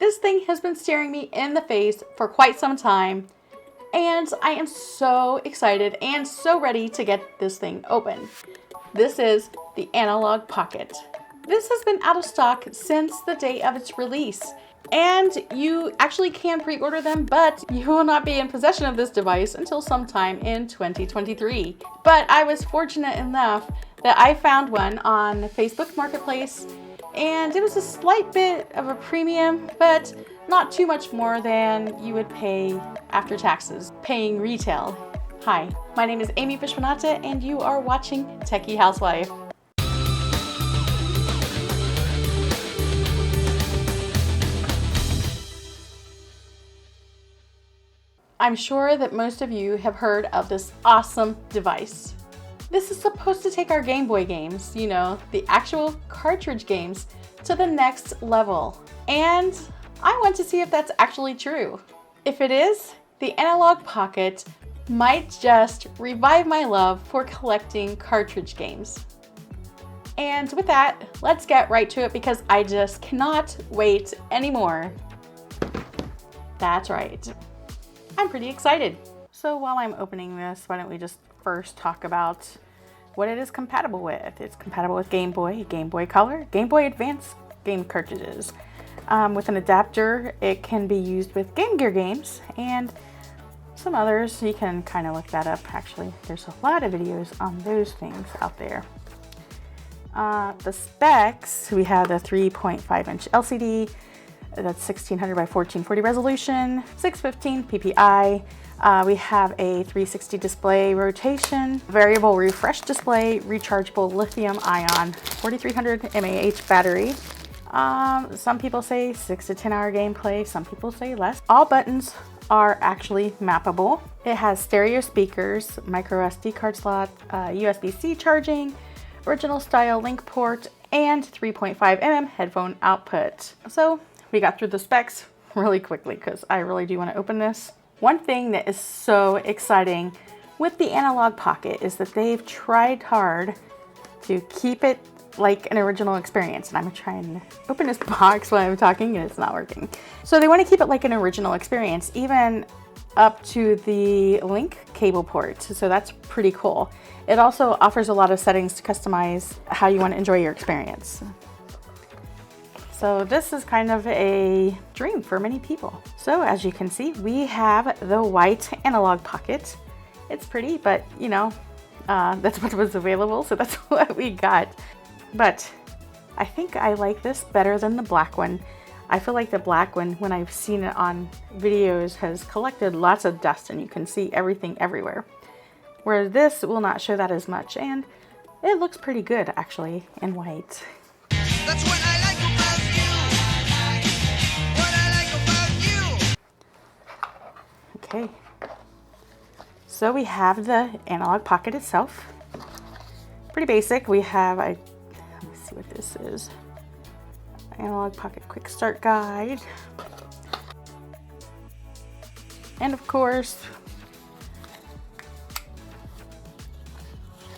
This thing has been staring me in the face for quite some time, and I am so excited and so ready to get this thing open. This is the Analogue Pocket. This has been out of stock since the day of its release, and you actually can pre-order them, but you will not be in possession of this device until sometime in 2023. But I was fortunate enough that I found one on Facebook Marketplace, and it was a slight bit of a premium, but not too much more than you would pay after taxes, paying retail. Hi, my name is Amy Vishwanatha, and you are watching Techie Housewife. I'm sure that most of you have heard of this awesome device. This is supposed to take our Gameboy games, you know, the actual cartridge games, to the next level. And I want to see if that's actually true. If it is, the Analogue Pocket might just revive my love for collecting cartridge games. And with that, let's get right to it because I just cannot wait anymore. That's right. I'm pretty excited. So while I'm opening this, why don't we just first talk about what it is compatible with. It's compatible with Game Boy, Game Boy Color, Game Boy Advance game cartridges. With an adapter, it can be used with Game Gear games and some others. You can kind of look that up. Actually, there's a lot of videos on those things out there. The specs, we have the 3.5-inch LCD, that's 1600 by 1440 resolution, 615 PPI. We have a 360 display rotation, variable refresh display, rechargeable lithium ion, 4300 mAh battery. Some people say 6 to 10 hour gameplay, some people say less. All buttons are actually mappable. It has stereo speakers, micro SD card slot, USB-C charging, original style link port, and 3.5mm headphone output. So we got through the specs really quickly because I really do want to open this. One thing that is so exciting with the Analogue Pocket is that they've tried hard to keep it like an original experience. And I'm trying to open this box while I'm talking and it's not working. So they want to keep it like an original experience, even up to the link cable port. So that's pretty cool. It also offers a lot of settings to customize how you want to enjoy your experience. So this is kind of a dream for many people. So as you can see, we have the white Analogue Pocket. It's pretty, but you know, that's what was available, so that's what we got. But I think I like this better than the black one. I feel like the black one, when I've seen it on videos, has collected lots of dust and you can see everything everywhere. Whereas this will not show that as much, and it looks pretty good actually in white. That's what I like about you. What I like about you. Okay. So we have the Analogue Pocket itself. Pretty basic. We have let me see what this is. Analogue Pocket Quick Start Guide. And of course,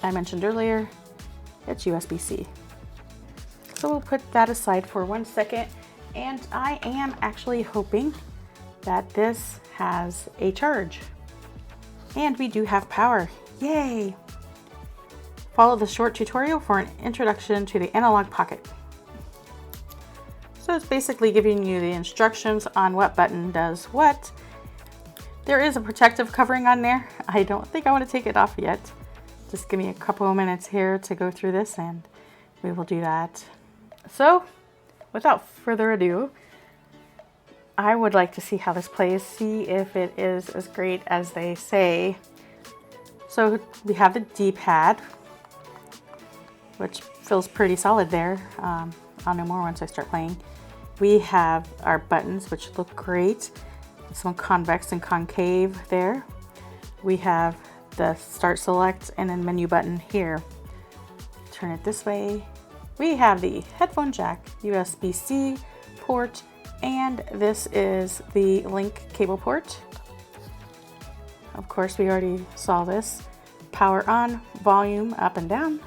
I mentioned earlier, it's USB-C. So we'll put that aside for 1 second, and I am actually hoping that this has a charge. And we do have power, yay! Follow the short tutorial for an introduction to the Analogue Pocket. So it's basically giving you the instructions on what button does what. There is a protective covering on there. I don't think I want to take it off yet. Just give me a couple of minutes here to go through this and we will do that. So, without further ado, I would like to see how this plays, see if it is as great as they say. So we have the D-pad, which feels pretty solid there. I'll know more once I start playing. We have our buttons, which look great. Some convex and concave there. We have the start, select, and then menu button here. Turn it this way. We have the headphone jack, USB-C port, and this is the link cable port. Of course, we already saw this. Power on, volume up and down.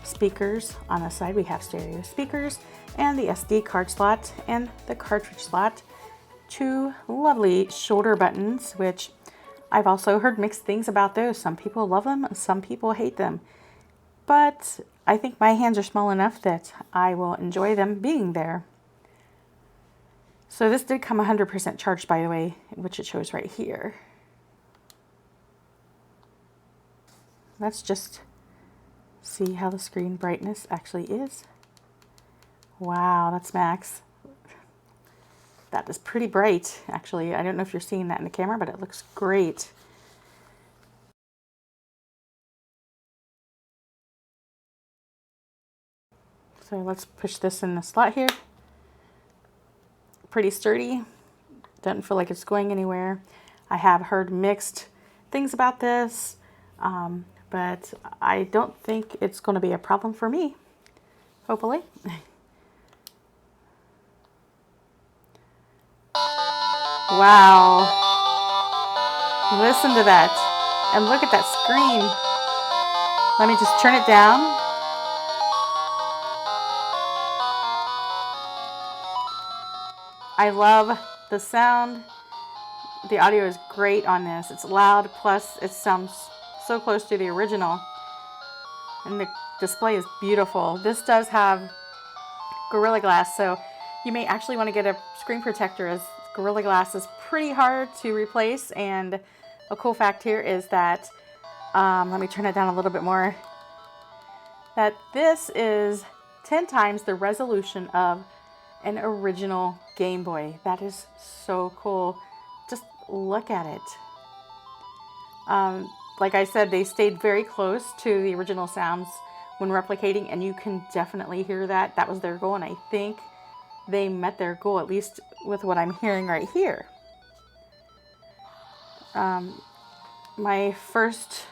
Speakers on the side, we have stereo speakers, and the SD card slot and the cartridge slot. Two lovely shoulder buttons, which I've also heard mixed things about those. Some people love them, some people hate them. But I think my hands are small enough that I will enjoy them being there. So this did come 100% charged, by the way, which it shows right here. Let's just see how the screen brightness actually is. Wow, that's max. That is pretty bright, actually. I don't know if you're seeing that in the camera, but it looks great. So let's push this in the slot here. Pretty sturdy. Doesn't feel like it's going anywhere. I have heard mixed things about this, but I don't think it's going to be a problem for me, hopefully. Wow. Listen to that. And look at that screen. Let me just turn it down. I love the sound. The audio is great on this. It's loud, plus it sounds so close to the original. And the display is beautiful. This does have Gorilla Glass, so you may actually want to get a screen protector, as Gorilla Glass is pretty hard to replace. And a cool fact here is that, let me turn it down a little bit more, that this is 10 times the resolution of an original Game Boy. That is so cool. Just look at it. Like I said, they stayed very close to the original sounds when replicating, and you can definitely hear that. That was their goal, and I think they met their goal, at least with what I'm hearing right here. My first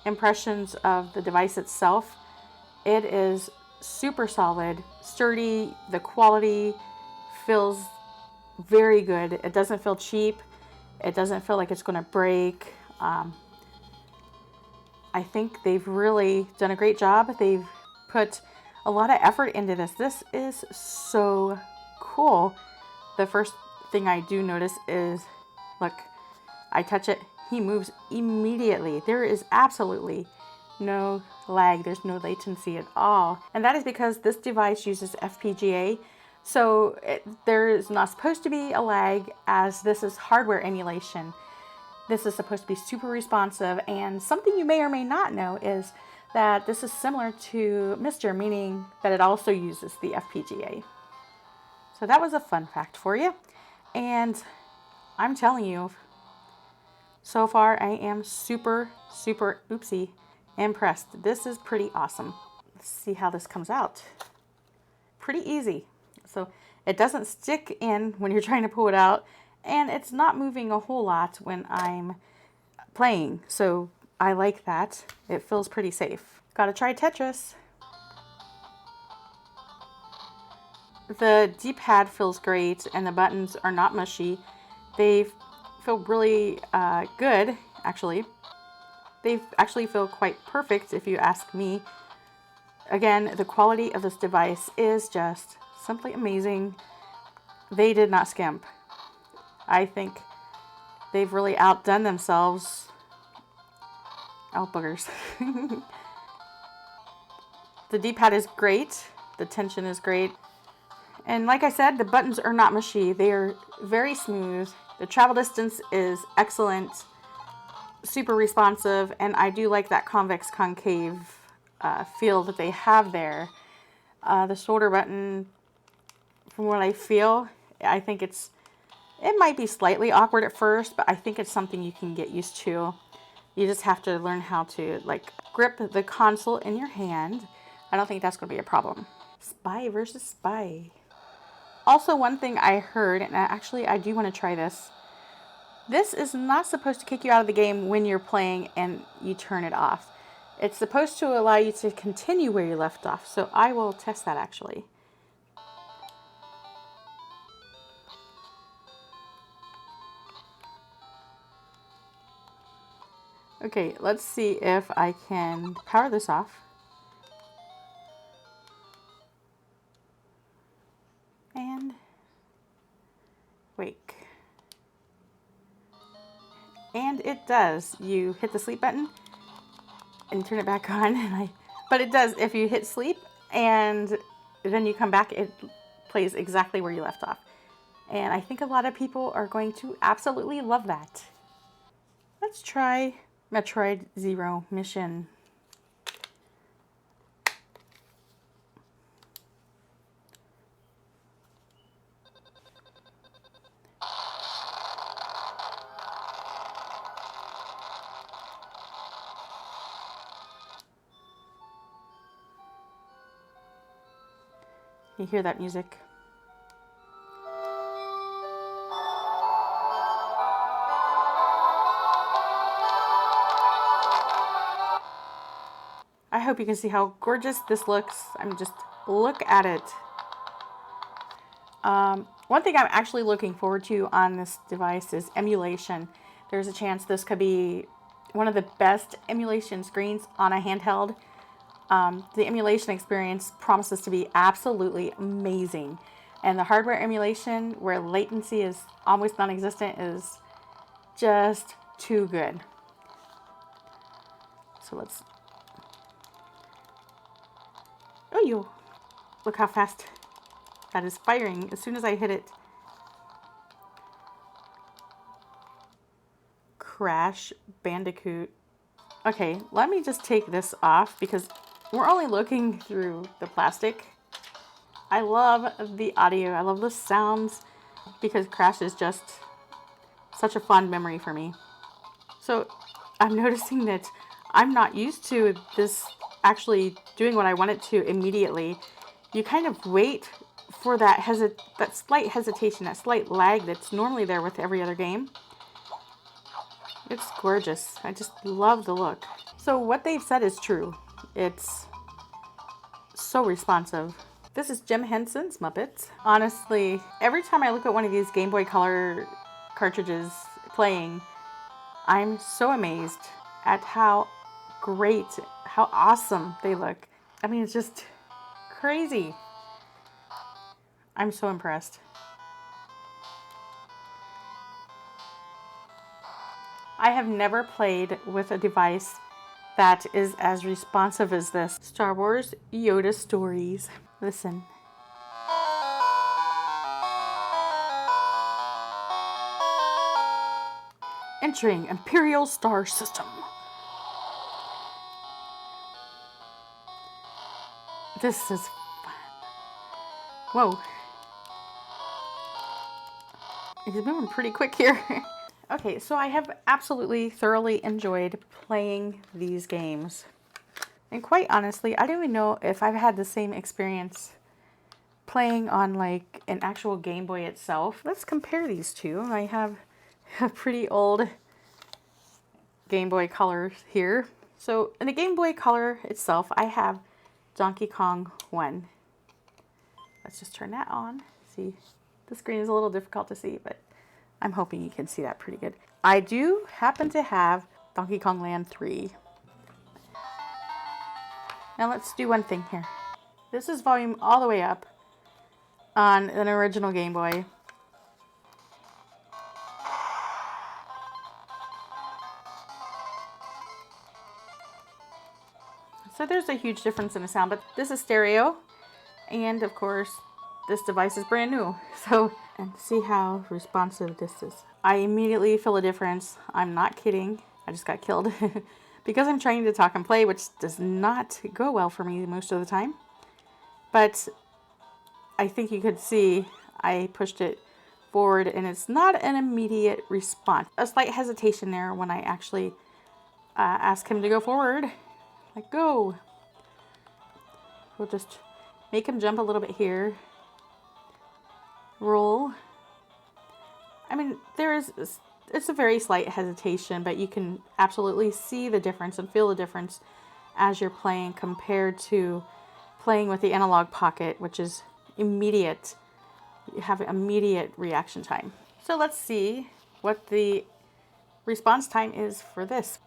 impressions of the device itself, it is super solid, sturdy. The quality feels very good. It doesn't feel cheap. It doesn't feel like it's going to break. I think they've really done a great job. They've put a lot of effort into this. This is so cool. The first thing I do notice is, look, I touch it, he moves immediately. There is absolutely no lag. There's no latency at all. And that is because this device uses FPGA. So there is not supposed to be a lag, as this is hardware emulation. This is supposed to be super responsive, and something you may or may not know is that this is similar to Mr., meaning that it also uses the FPGA. So that was a fun fact for you. And I'm telling you, so far I am super, super, oopsie, impressed. This is pretty awesome. Let's see how this comes out. Pretty easy. So it doesn't stick in when you're trying to pull it out, and it's not moving a whole lot when I'm playing. So I like that. It feels pretty safe. Gotta try Tetris. The D-pad feels great, and the buttons are not mushy. They feel really good, actually. They actually feel quite perfect, if you ask me. Again, the quality of this device is just simply amazing. They did not skimp. I think they've really outdone themselves. Oh, boogers. The D-pad is great. The tension is great. And like I said, the buttons are not mushy. They are very smooth. The travel distance is excellent. Super responsive. And I do like that convex concave feel that they have there. The shoulder button, from what I feel, I think it might be slightly awkward at first, but I think it's something you can get used to. You just have to learn how to grip the console in your hand. I don't think that's going to be a problem. Spy versus Spy. Also, one thing I heard, and actually I do want to try this. This is not supposed to kick you out of the game when you're playing and you turn it off. It's supposed to allow you to continue where you left off. So I will test that actually. Okay, let's see if I can power this off. wake. And it does. You hit the sleep button and turn it back on. But it does. If you hit sleep and then you come back, it plays exactly where you left off. And I think a lot of people are going to absolutely love that. Let's try Metroid Zero Mission. You hear that music? I hope you can see how gorgeous this looks. Just look at it. One thing I'm actually looking forward to on this device is emulation. There's a chance this could be one of the best emulation screens on a handheld. The emulation experience promises to be absolutely amazing. And the hardware emulation, where latency is almost non-existent, is just too good. So let's... Oh, you! Look how fast that is firing as soon as I hit it. Crash Bandicoot. Okay, let me just take this off because we're only looking through the plastic. I love the audio. I love the sounds because Crash is just such a fond memory for me. So I'm noticing that I'm not used to this actually doing what I want it to immediately. You kind of wait for that slight hesitation, that slight lag that's normally there with every other game. It's gorgeous. I just love the look. So what they've said is true. It's so responsive. This is Jim Henson's Muppets. Honestly, every time I look at one of these Game Boy Color cartridges playing, I'm so amazed at how great, how awesome they look. I mean, it's just crazy. I'm so impressed. I have never played with a device that is as responsive as this. Star Wars Yoda Stories. Listen. Entering Imperial Star System. This is fun. Whoa. He's moving pretty quick here. Okay, so I have absolutely thoroughly enjoyed playing these games. And quite honestly, I don't even know if I've had the same experience playing on like an actual Game Boy itself. Let's compare these two. I have a pretty old Game Boy Color here. So in the Game Boy Color itself, I have Donkey Kong 1. Let's just turn that on. See, the screen is a little difficult to see, but I'm hoping you can see that pretty good. I do happen to have Donkey Kong Land 3. Now let's do one thing here. This is volume all the way up on an original Game Boy. So there's a huge difference in the sound, but this is stereo. And of course, this device is brand new. So, and see how responsive this is. I immediately feel a difference. I'm not kidding. I just got killed because I'm trying to talk and play, which does not go well for me most of the time. But I think you could see I pushed it forward and it's not an immediate response. A slight hesitation there when I actually ask him to go forward. Like, go. We'll just make him jump a little bit here. Roll. I mean, it's a very slight hesitation, but you can absolutely see the difference and feel the difference as you're playing compared to playing with the Analogue Pocket, which is immediate. You have immediate reaction time. So let's see what the response time is for this.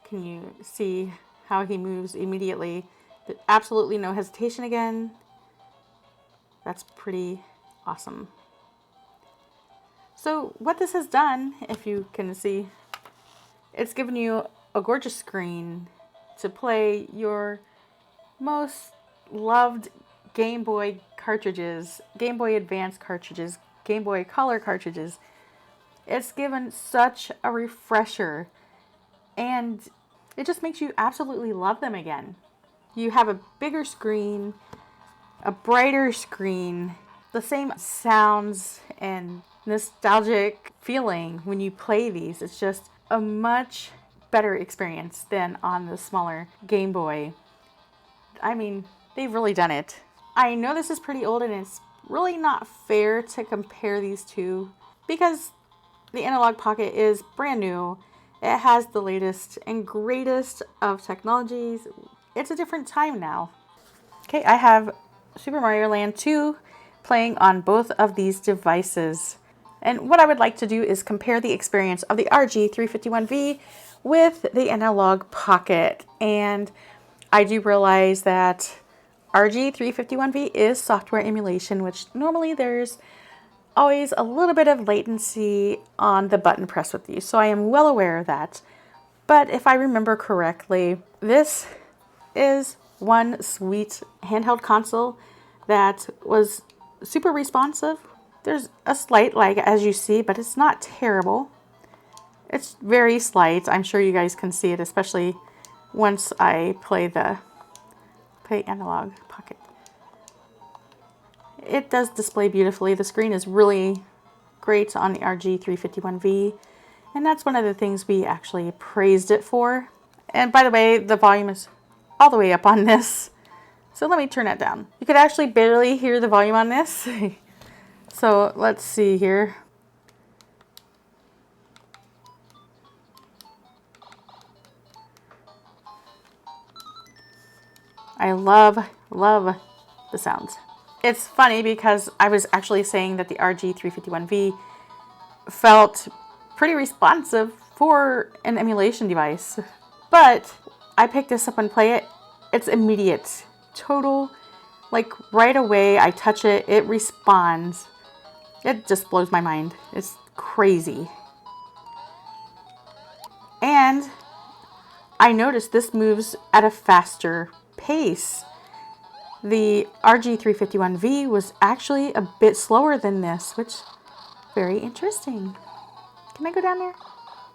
Can you see how he moves immediately? Absolutely no hesitation again. That's pretty awesome. So what this has done, if you can see, it's given you a gorgeous screen to play your most loved Game Boy cartridges, Game Boy Advance cartridges, Game Boy Color cartridges. It's given such a refresher, and it just makes you absolutely love them again. You have a bigger screen, a brighter screen, the same sounds and nostalgic feeling when you play these. It's just a much better experience than on the smaller Game Boy. I mean, they've really done it. I know this is pretty old and it's really not fair to compare these two because the Analogue Pocket is brand new. It has the latest and greatest of technologies. It's a different time now. Okay, I have Super Mario Land 2 playing on both of these devices. And what I would like to do is compare the experience of the RG351V with the Analogue Pocket. And I do realize that RG351V is software emulation, which normally there's always a little bit of latency on the button press with these. So I am well aware of that. But if I remember correctly, this is one sweet handheld console that was super responsive. There's a slight lag as you see, but it's not terrible. It's very slight. I'm sure you guys can see it, especially once I play Analogue Pocket. It does display beautifully. The screen is really great on the RG351V, and that's one of the things we actually praised it for. And by the way, the volume is all the way up on this, so let me turn it down. You could actually barely hear the volume on this. So let's see here. I love the sounds. It's funny because I was actually saying that the RG351V felt pretty responsive for an emulation device, but I picked this up and play it. It's immediate, total, like right away I touch it, it responds. It just blows my mind. It's crazy. And I noticed this moves at a faster pace. The RG351V was actually a bit slower than this, which is very interesting. Can I go down there?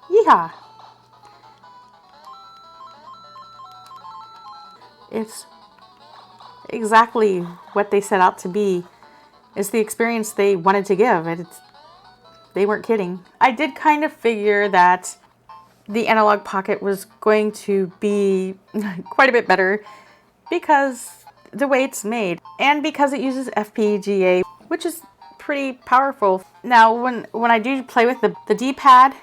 Yeehaw! It's exactly what they set out to be. It's the experience they wanted to give. They weren't kidding. I did kind of figure that the Analogue Pocket was going to be quite a bit better because the way it's made and because it uses FPGA, which is pretty powerful. Now, when I do play with the D-pad,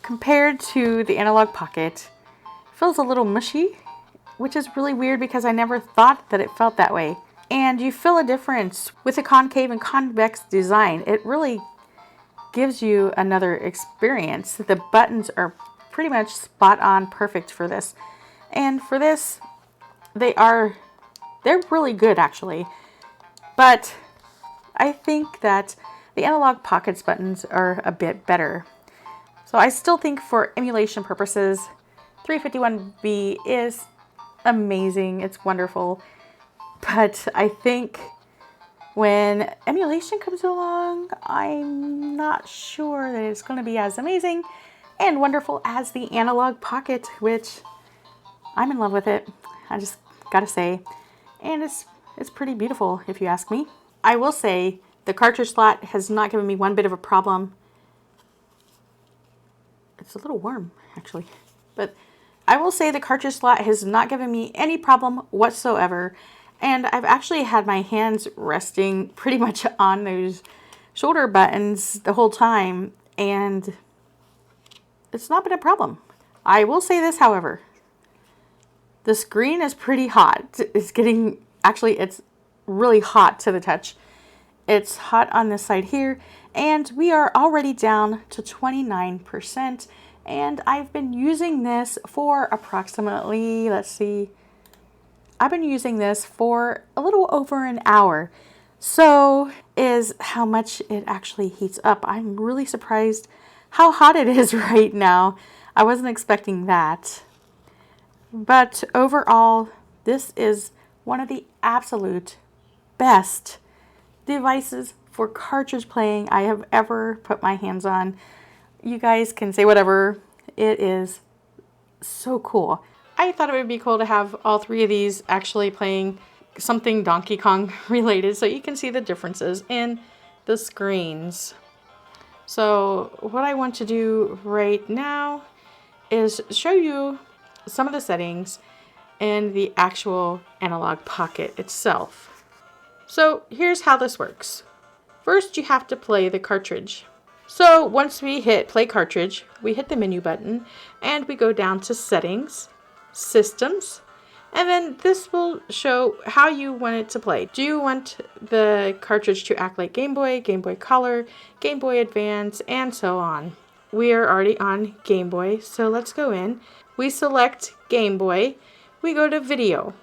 compared to the Analogue Pocket, it feels a little mushy, which is really weird because I never thought that it felt that way. And you feel a difference with the concave and convex design. It really gives you another experience. The buttons are pretty much spot on perfect for this. And for this, they're really good actually. But I think that the Analogue Pocket's buttons are a bit better. So I still think for emulation purposes, 351V is amazing. It's wonderful. But I think when emulation comes along, I'm not sure that it's going to be as amazing and wonderful as the Analogue Pocket, which I'm in love with it. I just gotta say. And it's pretty beautiful if you ask me. I will say the cartridge slot has not given me one bit of a problem. It's a little warm actually, but I will say the cartridge slot has not given me any problem whatsoever. And I've actually had my hands resting pretty much on those shoulder buttons the whole time, and it's not been a problem. I will say this, however, the screen is pretty hot. It's really hot to the touch. It's hot on this side here, and we are already down to 29%, and I've been using this for approximately, let's see, I've been using this for a little over an hour. So is how much it actually heats up. I'm really surprised how hot it is right now. I wasn't expecting that. But overall, this is one of the absolute best devices for cartridge playing I have ever put my hands on. You guys can say whatever. It is so cool. I thought it would be cool to have all three of these actually playing something Donkey Kong related, so you can see the differences in the screens. So what I want to do right now is show you some of the settings in the actual Analogue Pocket itself. So here's how this works. First, you have to play the cartridge. So once we hit play cartridge, we hit the menu button and we go down to settings, systems, and then this will show how you want it to play. Do you want the cartridge to act like Game Boy, Game Boy Color, Game Boy Advance, and so on? We are already on Game Boy, so let's go in. We select Game Boy, we go to video,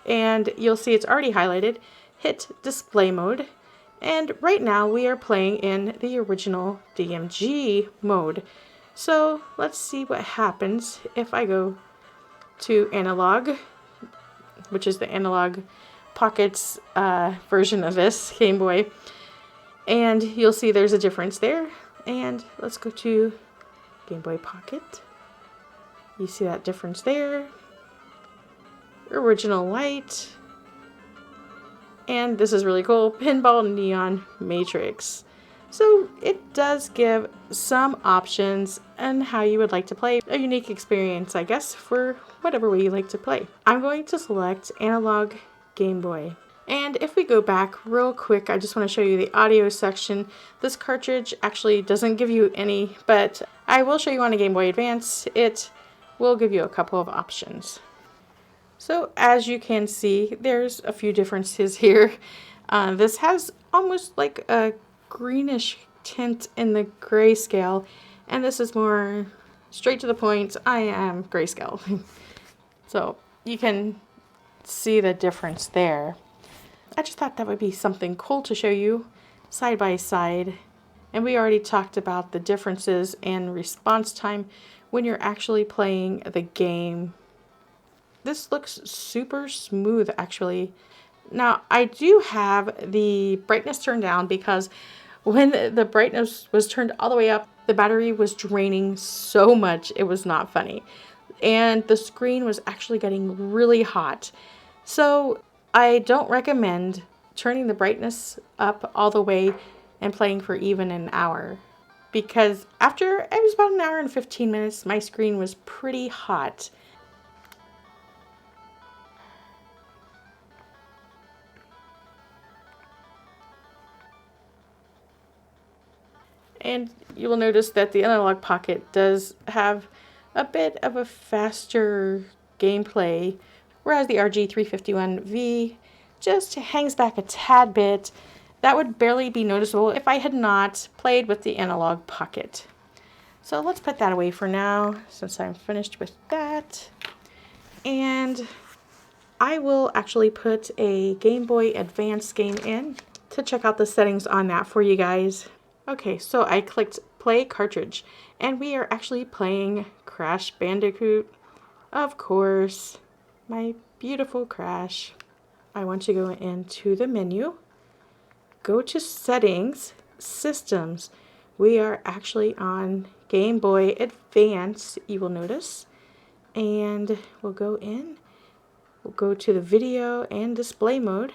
and you'll see it's already highlighted. Hit display mode, and right now we are playing in the original DMG mode. So let's see what happens if I go to Analog, which is the Analogue Pocket's version of this Game Boy, and you'll see there's a difference there. And let's go to Game Boy Pocket. You see that difference there. Original light. And this is really cool, Pinball Neon Matrix. So it does give some options on how you would like to play. A unique experience, I guess, for whatever way you like to play. I'm going to select Analog Game Boy. And if we go back real quick, I just want to show you the audio section. This cartridge actually doesn't give you any, but I will show you on a Game Boy Advance. It will give you a couple of options. So as you can see, there's a few differences here. This has almost like a greenish tint in the grayscale, and this is more straight to the point. I am grayscale. So you can see the difference there. I just thought that would be something cool to show you side by side. And we already talked about the differences in response time when you're actually playing the game. This looks super smooth, actually. Now, I do have the brightness turned down because when the brightness was turned all the way up, the battery was draining so much, it was not funny. And the screen was actually getting really hot. So I don't recommend turning the brightness up all the way and playing for even an hour. Because after, it was about an hour and 15 minutes, my screen was pretty hot. And you will notice that the Analogue Pocket does have a bit of a faster gameplay, whereas the RG351V just hangs back a tad bit. That would barely be noticeable if I had not played with the Analogue Pocket. So let's put that away for now, since I'm finished with that. And I will actually put a Game Boy Advance game in to check out the settings on that for you guys. Okay, so I clicked play cartridge, and we are actually playing Crash Bandicoot. Of course, my beautiful Crash. I want to go into the menu, go to settings, systems. We are actually on Game Boy Advance, you will notice. And we'll go in, we'll go to the video and display mode.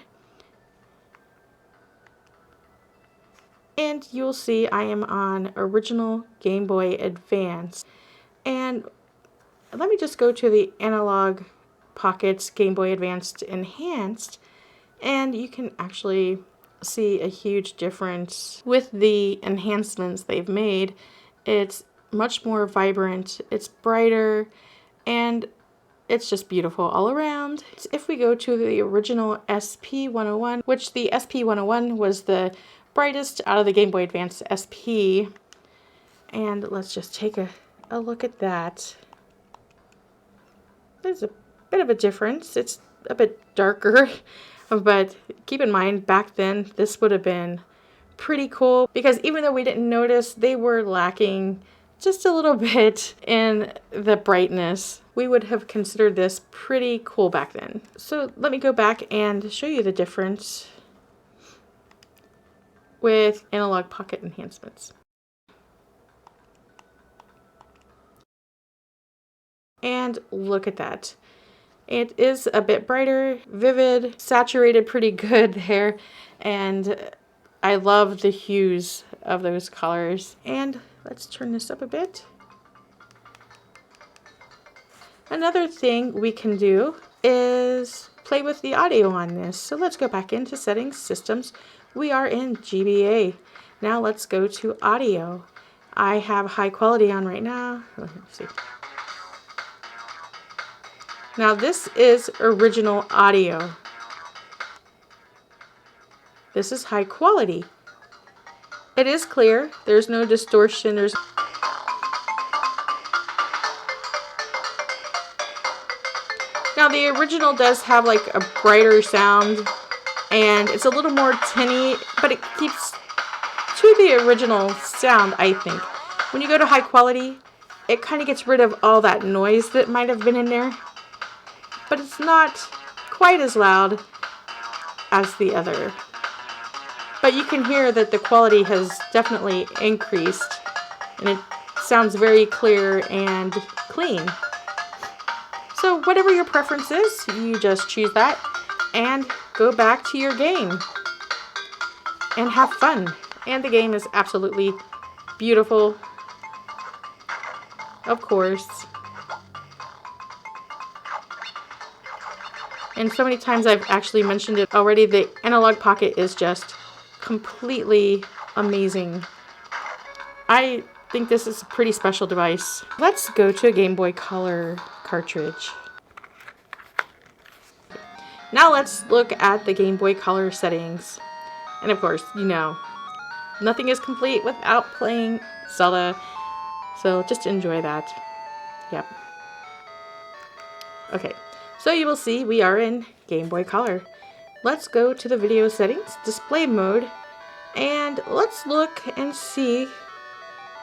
And you'll see I am on original Game Boy Advance. And let me just go to the Analogue Pocket's Game Boy Advanced Enhanced, and you can actually see a huge difference with the enhancements they've made. It's much more vibrant, it's brighter, and it's just beautiful all around. If we go to the original SP101, which the SP101 was the brightest out of the Game Boy Advance SP, and let's just take a look at that. There's a bit of a difference. It's a bit darker. But keep in mind, back then, this would have been pretty cool because even though we didn't notice, they were lacking just a little bit in the brightness. We would have considered this pretty cool back then. So let me go back and show you the difference with Analogue Pocket enhancements. And look at that. It is a bit brighter, vivid, saturated pretty good there, and I love the hues of those colors. And let's turn this up a bit. Another thing we can do is play with the audio on this. So let's go back into settings, systems. We are in GBA. Now let's go to audio. I have high quality on right now. Let's see. Now this is original audio. This is high quality. It is clear. There's no distortion. Now the original does have like a brighter sound and it's a little more tinny, but it keeps to the original sound, I think. When you go to high quality, it kind of gets rid of all that noise that might have been in there. But it's not quite as loud as the other. But you can hear that the quality has definitely increased and it sounds very clear and clean. So whatever your preference is, you just choose that and go back to your game and have fun. And the game is absolutely beautiful, of course. And so many times I've actually mentioned it already, the Analogue Pocket is just completely amazing. I think this is a pretty special device. Let's go to a Game Boy Color cartridge. Now let's look at the Game Boy Color settings. And of course, you know, nothing is complete without playing Zelda. So just enjoy that. Yep. Okay. So you will see we are in Game Boy Color. Let's go to the video settings, display mode, and let's look and see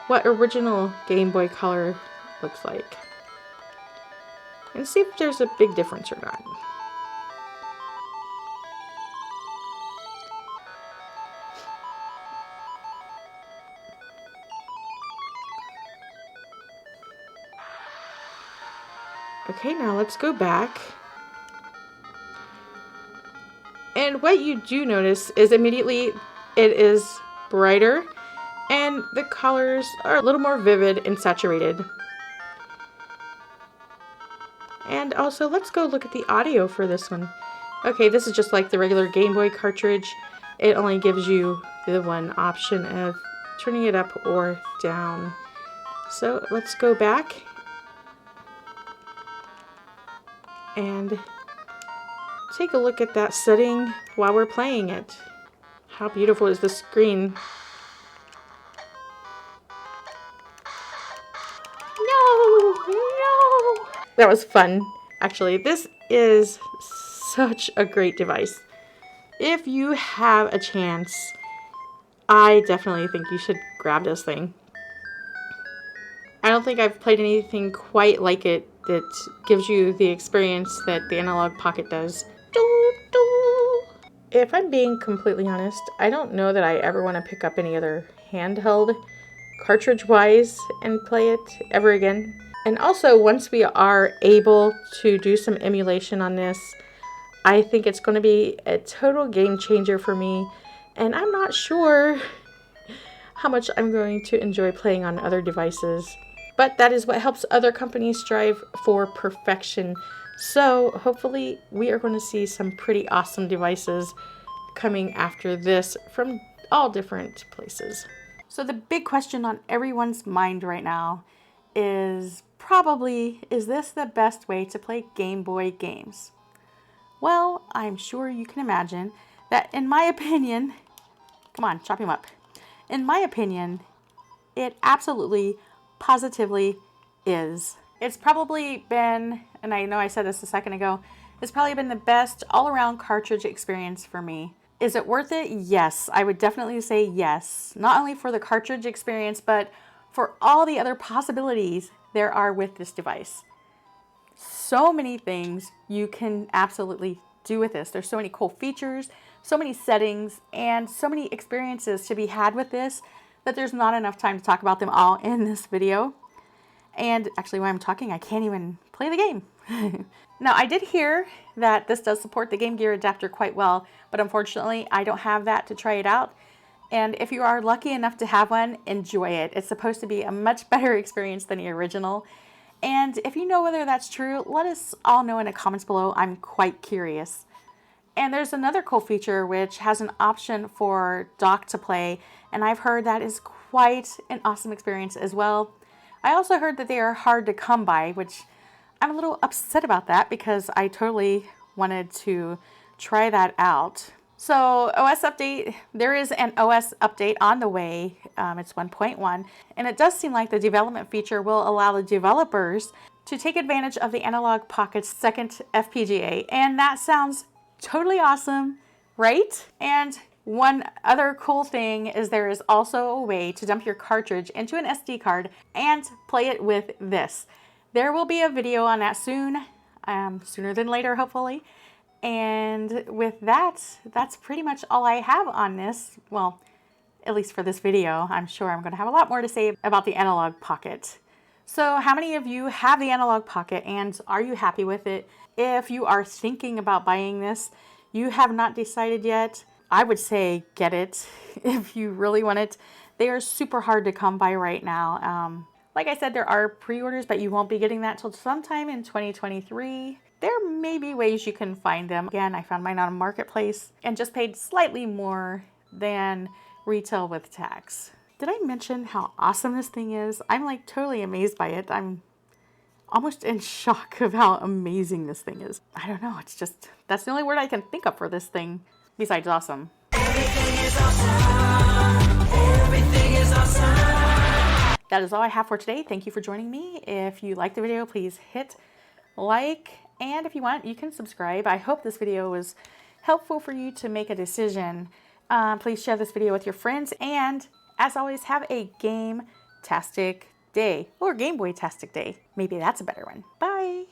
what original Game Boy Color looks like. And see if there's a big difference or not. Okay, now let's go back. And what you do notice is immediately it is brighter and the colors are a little more vivid and saturated. And also let's go look at the audio for this one. Okay, this is just like the regular Game Boy cartridge. It only gives you the one option of turning it up or down. So let's go back and take a look at that setting while we're playing it. How beautiful is the screen? No! That was fun, actually. This is such a great device. If you have a chance, I definitely think you should grab this thing. I don't think I've played anything quite like it that gives you the experience that the Analogue Pocket does. If I'm being completely honest, I don't know that I ever want to pick up any other handheld cartridge-wise and play it ever again. And also, once we are able to do some emulation on this, I think it's going to be a total game changer for me. And I'm not sure how much I'm going to enjoy playing on other devices. But that is what helps other companies strive for perfection. So hopefully we are going to see some pretty awesome devices coming after this from all different places. So the big question on everyone's mind right now is probably, is this the best way to play Game Boy games? Well, I'm sure you can imagine that in my opinion, come on, chop him up. In my opinion, it absolutely, positively is. It's probably been, and I know I said this a second ago, It's probably been the best all-around cartridge experience for me. Is it worth it? Yes, I would definitely say yes. Not only for the cartridge experience, but for all the other possibilities there are with this device. So many things you can absolutely do with this. There's so many cool features, so many settings, and so many experiences to be had with this that there's not enough time to talk about them all in this video. And actually, while I'm talking, I can't even play the game. Now, I did hear that this does support the Game Gear adapter quite well, but unfortunately, I don't have that to try it out. And if you are lucky enough to have one, enjoy it. It's supposed to be a much better experience than the original. And if you know whether that's true, let us all know in the comments below. I'm quite curious. And there's another cool feature which has an option for dock to play, and I've heard that is quite an awesome experience as well. I also heard that they are hard to come by, which I'm a little upset about that because I totally wanted to try that out. So OS update, there is an OS update on the way. It's 1.1, and it does seem like the development feature will allow the developers to take advantage of the Analogue Pocket's second FPGA, and that sounds totally awesome, right? And one other cool thing is there is also a way to dump your cartridge into an SD card and play it with this. There will be a video on that soon, sooner than later, hopefully. And with that, that's pretty much all I have on this. Well, at least for this video. I'm sure I'm going to have a lot more to say about the Analogue Pocket. So how many of you have the Analogue Pocket, and are you happy with it? If you are thinking about buying this, you have not decided yet, I would say get it if you really want it. They are super hard to come by right now. Like I said, there are pre-orders, but you won't be getting that till sometime in 2023. There may be ways you can find them. Again, I found mine on a marketplace and just paid slightly more than retail with tax. Did I mention how awesome this thing is? I'm like totally amazed by it. I'm almost in shock of how amazing this thing is. I don't know, it's just, that's the only word I can think of for this thing besides awesome. Everything is awesome. Everything is awesome. That is all I have for today. Thank you for joining me. If you liked the video, please hit like, and if you want, you can subscribe. I hope this video was helpful for you to make a decision. Please share this video with your friends, and as always, have a game-tastic day, or Game Boy-tastic day. Maybe that's a better one. Bye.